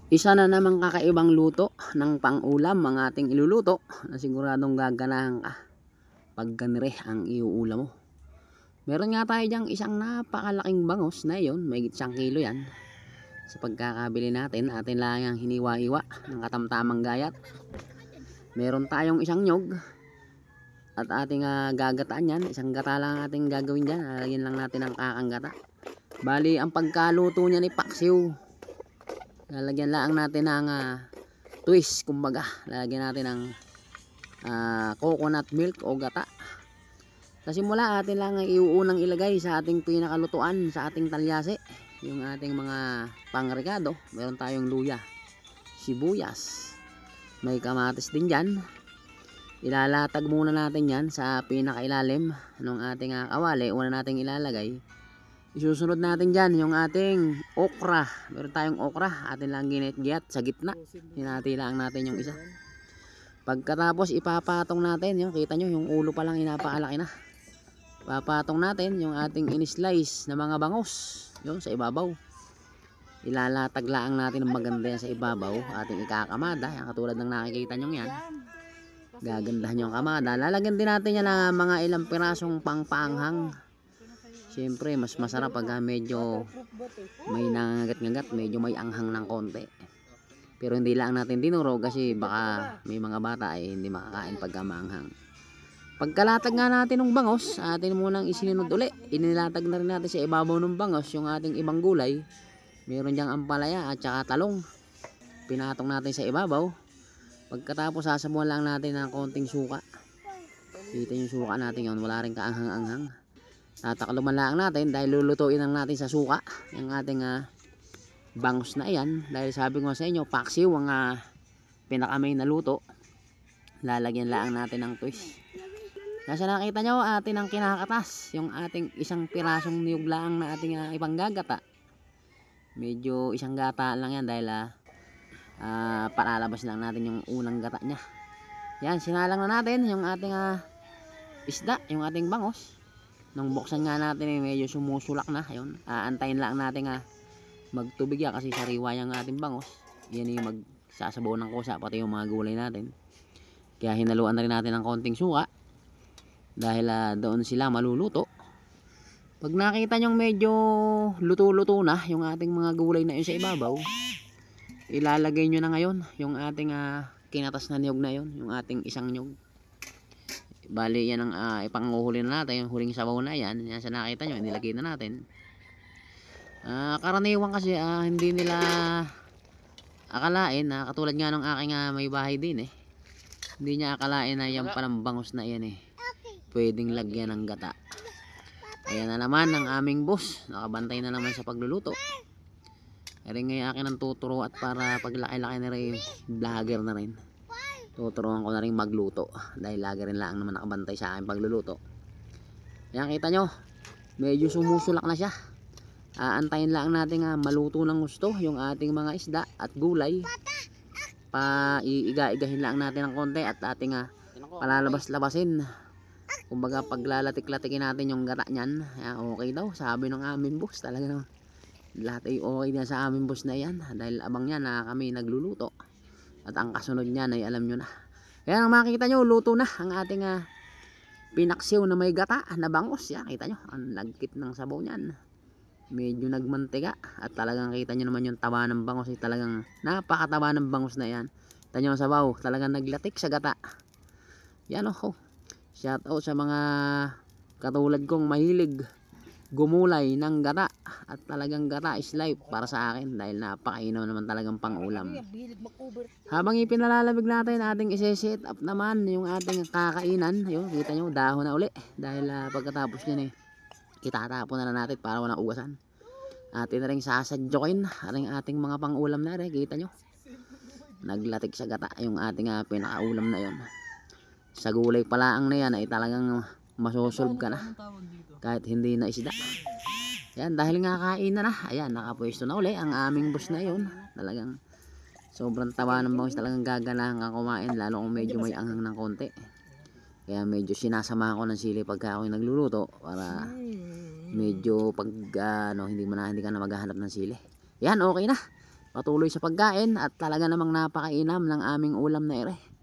Isa na namang kakaibang luto ng pang-ulam ang ating iluluto na siguradong gaganahan ka pag ganire ang iuulam mo. Meron nga tayo diyang isang napakalaking bangos na yun, may 1 kilo yan. Sa pagkakabili natin, atin lang ang hiniwa-hiwa ng katamtamang gayat. Meron tayong isang nyog at ating gagataan yan. Isang gata lang ating gagawin dyan, lalagyan lang natin ang kakang gata. Bali, ang pagkaluto niya ni paksiw, lalagyan lang natin ng twist, kumbaga lalagyan natin ng coconut milk o gata. Sa simula atin lang iuunang ilagay sa ating pinakalutuan, sa ating talyase, yung ating mga pangrekado. Meron tayong luya, sibuyas, may kamatis din dyan. Ilalatag muna natin yan sa pinakailalim ng ating kawali. Una nating ilalagay. Isusunod natin dyan yung ating okra. Meron tayong okra, atin lang ginit-giat sa gitna. Hinati lang natin yung isa. Pagkatapos ipapatong natin, yung kita nyo yung ulo pa lang inapakalaki na. Papatong natin yung ating in-slice na mga bangus yung sa ibabaw. Ilalatag lang natin ng maganda yan sa ibabaw. Ating ikakamada, yan, katulad ng nakikita nyo yan. Gagandahan yung kamada. Lalagyan din natin yan ng mga ilang pirasong pangpanghang. Siyempre mas masarap pag medyo may nangagat-ngagat, medyo may anghang ng konti. Pero hindi lang natin dinuro kasi baka may mga bata ay hindi makakain pagka maanghang. Pagkalatag nga natin ng bangos, atin munang isinunod uli. Inilatag na rin natin sa ibabaw ng bangos yung ating ibang gulay. Meron diyang ampalaya at saka talong. Pinatong natin sa ibabaw. Pagkatapos sasabuhan lang natin ng konting suka. Kita yung suka natin yun, wala rin kaanghang-anghang. Tatakluman lang natin dahil lulutuin lang natin sa suka yung ating bangus na yan. Dahil sabi ko sa inyo, paksiw ang pinaka-main na luto. Lalagyan lang natin ng twist. Nasa nakita nyo, atin ang kinakatas, yung ating isang pirasong niyog lang na ating ipanggagata. Medyo isang gata lang yan dahil palalabas lang natin yung unang gata nya. Yan, sinalang na natin yung ating isda, yung ating bangos. Nung buksan nga natin medyo sumusulak na. Yun, aantayin lang natin magtubig yan kasi sariwa yung ating bangos. Yan yung magsasabaw ng kusa, pati yung mga gulay natin. Kaya hinaluan na rin natin ng konting suka dahil doon sila maluluto. Pag nakita nyong medyo luto-luto na yung ating mga gulay na yun sa ibabaw, ilalagay nyo na ngayon yung ating kinatas na niyog na yun, yung ating isang niyog. Bali yan ang ipanguhuli na natin, yung huling sabaw na yan. Yan sa nakita nyo, nilagay na natin. Karaniwan kasi hindi nila akalain katulad nga ng aking may bahay din hindi niya akalain na yan palang bangus na yan pwedeng lagyan ng gata. Ayan na naman ang aming boss, nakabantay na naman sa pagluluto. Kaya ngayon akin ang tuturo at para paglaki-laki na rin vlogger na rin, tuturuan ko na rin magluto dahil lagi rin lang naman nakabantay sa akin pagluluto. Ayan, kita nyo medyo sumusulak na siya. Aantayin lang natin maluto ng gusto yung ating mga isda at gulay. Iiga-igahin lang natin ng konti at ating palalabas-labasin. Kumbaga paglalatik-latikin natin yung gata nyan, okay daw sabi ng aming boss. Talaga naman lahat ay okay din sa aming boss na yan dahil abang niya na kami nagluluto. At ang kasunod niyan ay alam nyo na. Kaya nang makita nyo, luto na ang ating pinaksiw na may gata na bangus. Yan, kita nyo ang lagkit ng sabaw nyan, medyo nagmantiga. At talagang kita nyo naman yung taba ng bangus, talagang napakataba ng bangus na yan. Kita nyo ang sabaw, talagang naglatik sa gata. Yan shout out sa mga katulad kong mahilig gumulay ng gata. At talagang gata is life para sa akin dahil napakainaw naman talagang pangulam. Habang ipinalalabig natin, ating isi-set up naman yung ating kakainan. Ayun, kita nyo dahon na uli dahil pagkatapos nyan itatapon na lang natin para walang ugasan. Atin na rin sasadyokin ang ating mga pangulam na rin. Kita nyo naglatik sa gata yung ating pinakaulam na yon. Sa gulay pala ang na yan ay talagang masusolve ka na kahit hindi na isda. Yan, dahil nga kain na ayan, nakapwesto na uli ang aming boss na yon. Talagang sobrang taba ng bangus, talagang gaganahan kang kumain lalo kung medyo may anghang ng konti. Kaya medyo sinasama ko ng sili pagka ako nagluluto para medyo pag hindi ka na maghahanap ng sili. Yan, okay na. patuloy sa pagkain at talaga namang napakainam ng aming ulam na ere.